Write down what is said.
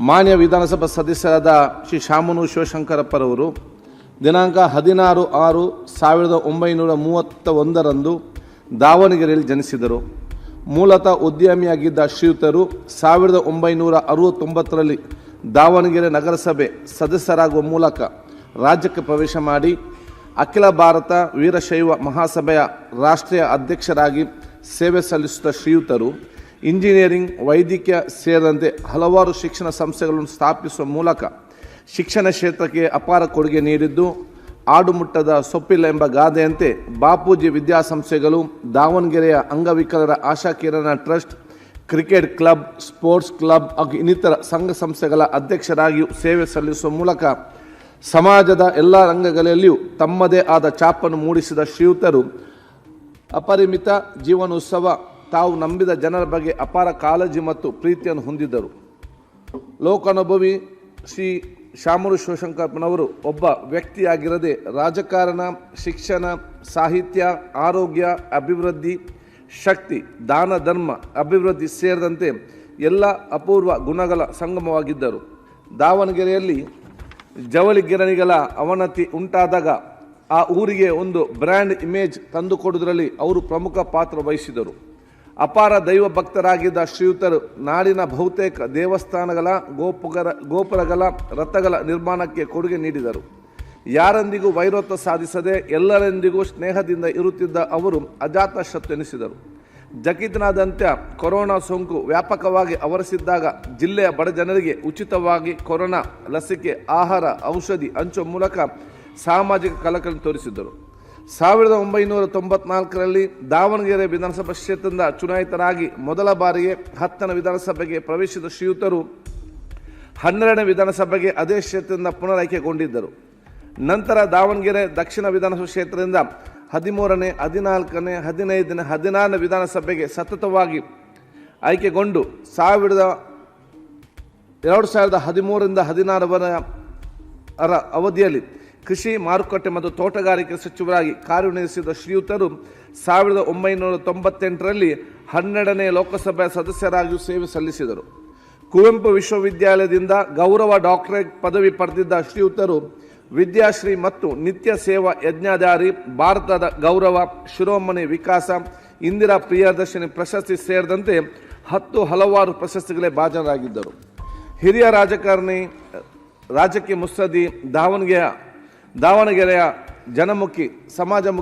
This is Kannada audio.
ಮಾನ್ಯ ವಿಧಾನಸಭಾ ಸದಸ್ಯರಾದ ಶ್ರೀ ಶಾಮನೂರು ಶಿವಶಂಕರಪ್ಪರವರು ದಿನಾಂಕ 16/6/1931 ದಾವಣಗೆರೆಯಲ್ಲಿ ಜನಿಸಿದರು. ಮೂಲತಃ ಉದ್ಯಮಿಯಾಗಿದ್ದ ಶ್ರೀಯುತರು 1969ರಲ್ಲಿ ದಾವಣಗೆರೆ ನಗರಸಭೆ ಸದಸ್ಯರಾಗುವ ಮೂಲಕ ರಾಜ್ಯಕ್ಕೆ ಪ್ರವೇಶ ಮಾಡಿ ಅಖಿಲ ಭಾರತ ವೀರಶೈವ ಮಹಾಸಭೆಯ ರಾಷ್ಟ್ರೀಯ ಅಧ್ಯಕ್ಷರಾಗಿ ಸೇವೆ ಸಲ್ಲಿಸಿದ ಶ್ರೀಯುತರು ಇಂಜಿನಿಯರಿಂಗ್, ವೈದ್ಯಕೀಯ ಸೇರಿದಂತೆ ಹಲವಾರು ಶಿಕ್ಷಣ ಸಂಸ್ಥೆಗಳನ್ನು ಸ್ಥಾಪಿಸುವ ಮೂಲಕ ಶಿಕ್ಷಣ ಕ್ಷೇತ್ರಕ್ಕೆ ಅಪಾರ ಕೊಡುಗೆ ನೀಡಿದ್ದು, ಆಡುಮುಟ್ಟದ ಸೊಪ್ಪಿಲ್ಲ ಎಂಬ ಗಾದೆಯಂತೆ ಬಾಪೂಜಿ ವಿದ್ಯಾಸಂಸ್ಥೆಗಳು, ದಾವಣಗೆರೆಯ ಅಂಗವಿಕಲರ Ashakirana trust, cricket club, sports club ಹಾಗೂ ಇನ್ನಿತರ ಸಂಘ ಸಂಸ್ಥೆಗಳ ಅಧ್ಯಕ್ಷರಾಗಿಯೂ ಸೇವೆ ಸಲ್ಲಿಸುವ ಮೂಲಕ ಸಮಾಜದ ಎಲ್ಲ ರಂಗಗಳಲ್ಲಿಯೂ ತಮ್ಮದೇ ಆದ ಛಾಪನ್ನು ಮೂಡಿಸಿದ ಶ್ರೀಯುತರು ಅಪರಿಮಿತ ಜೀವನೋತ್ಸವ. ತಾವು ನಂಬಿದ ಜನರ ಬಗ್ಗೆ ಅಪಾರ ಕಾಳಜಿ ಮತ್ತು ಪ್ರೀತಿಯನ್ನು ಹೊಂದಿದ್ದರು. ಲೋಕಾನುಭವಿ ಶ್ರೀ ಶಾಮನೂರು ಶಿವಶಂಕರಪ್ಪನವರು ಒಬ್ಬ ವ್ಯಕ್ತಿಯಾಗಿರದೆ ರಾಜಕಾರಣ, ಶಿಕ್ಷಣ, ಸಾಹಿತ್ಯ, ಆರೋಗ್ಯ, ಅಭಿವೃದ್ಧಿ, ಶಕ್ತಿ, ದಾನ ಧರ್ಮ, ಅಭಿವೃದ್ಧಿ ಸೇರಿದಂತೆ ಎಲ್ಲ ಅಪೂರ್ವ ಗುಣಗಳ ಸಂಗಮವಾಗಿದ್ದರು. ದಾವಣಗೆರೆಯಲ್ಲಿ ಜವಳಿ ಗಿರಣಿಗಳ ಅವನತಿ ಉಂಟಾದಾಗ ಆ ಊರಿಗೆ ಒಂದು ಬ್ರ್ಯಾಂಡ್ ಇಮೇಜ್ ತಂದುಕೊಡುವುದರಲ್ಲಿ ಅವರು ಪ್ರಮುಖ ಪಾತ್ರ ವಹಿಸಿದರು. ಅಪಾರ ದೈವ ಭಕ್ತರಾಗಿದ್ದ ಶ್ರೀಯುತರು ನಾಡಿನ ಬಹುತೇಕ ದೇವಸ್ಥಾನಗಳ ಗೋಪುರಗಳ ರಥಗಳ ನಿರ್ಮಾಣಕ್ಕೆ ಕೊಡುಗೆ ನೀಡಿದರು. ಯಾರೊಂದಿಗೂ ವೈರತ್ವ ಸಾಧಿಸದೆ ಎಲ್ಲರೊಂದಿಗೂ ಸ್ನೇಹದಿಂದ ಇರುತ್ತಿದ್ದ ಅವರು ಅಜಾತಶತ್ರು ಎನಿಸಿದರು. ಜಗತ್ತಿನಾದ್ಯಂತ ಕೊರೋನಾ ಸೋಂಕು ವ್ಯಾಪಕವಾಗಿ ಆವರಿಸಿದ್ದಾಗ ಜಿಲ್ಲೆಯ ಬಡ ಜನರಿಗೆ ಉಚಿತವಾಗಿ ಕೊರೋನಾ ಲಸಿಕೆ, ಆಹಾರ, ಔಷಧಿ ಹಂಚುವ ಮೂಲಕ ಸಾಮಾಜಿಕ ಕಳಕಳಿ ತೋರಿಸಿದ್ದರು. 1994ರಲ್ಲಿ ದಾವಣಗೆರೆ ವಿಧಾನಸಭಾ ಕ್ಷೇತ್ರದಿಂದ ಚುನಾಯಿತರಾಗಿ ಮೊದಲ ಬಾರಿಗೆ 10ನೇ ವಿಧಾನಸಭೆಗೆ ಪ್ರವೇಶಿಸಿದ ಶ್ರೀಯುತರು 12ನೇ ವಿಧಾನಸಭೆಗೆ ಅದೇ ಕ್ಷೇತ್ರದಿಂದ ಪುನರಾಯ್ಕೆಗೊಂಡಿದ್ದರು. ನಂತರ ದಾವಣಗೆರೆ ದಕ್ಷಿಣ ವಿಧಾನಸಭಾ ಕ್ಷೇತ್ರದಿಂದ 13ನೇ, 14ನೇ, 15ನೇ, 16ನೇ ವಿಧಾನಸಭೆಗೆ ಸತತವಾಗಿ ಆಯ್ಕೆಗೊಂಡು 2013ರಿಂದ 16ರ ಅವಧಿಯಲ್ಲಿ ಕೃಷಿ, ಮಾರುಕಟ್ಟೆ ಮತ್ತು ತೋಟಗಾರಿಕೆ ಸಚಿವರಾಗಿ ಕಾರ್ಯನಿರ್ವಹಿಸಿದ ಶ್ರೀಯುತರು 1998ರಲ್ಲಿ 12ನೇ ಲೋಕಸಭೆಯ ಸದಸ್ಯರಾಗಿಯೂ ಸೇವೆ ಸಲ್ಲಿಸಿದರು. ಕುವೆಂಪು ವಿಶ್ವವಿದ್ಯಾಲಯದಿಂದ ಗೌರವ ಡಾಕ್ಟರೇಟ್ ಪದವಿ ಪಡೆದಿದ್ದ ಶ್ರೀಯುತರು ವಿದ್ಯಾಶ್ರೀ ಮತ್ತು ನಿತ್ಯ ಸೇವಾ ಯಜ್ಞಾಧಾರಿ, ಭಾರತದ ಗೌರವ, ಶಿರೋಮಣಿ ವಿಕಾಸ, ಇಂದಿರಾ ಪ್ರಿಯದರ್ಶಿನಿ ಪ್ರಶಸ್ತಿ ಸೇರಿದಂತೆ ಹಲವಾರು ಪ್ರಶಸ್ತಿಗಳೇ ಭಾಜನರಾಗಿದ್ದರು. ಹಿರಿಯ ರಾಜಕಾರಣಿ, ರಾಜಕೀಯ ಮುತ್ಸದ್ದಿ, ದಾವಣಗೆರೆಯ ಜನಮುಖಿ, ಸಮಾಜಮುಖಿ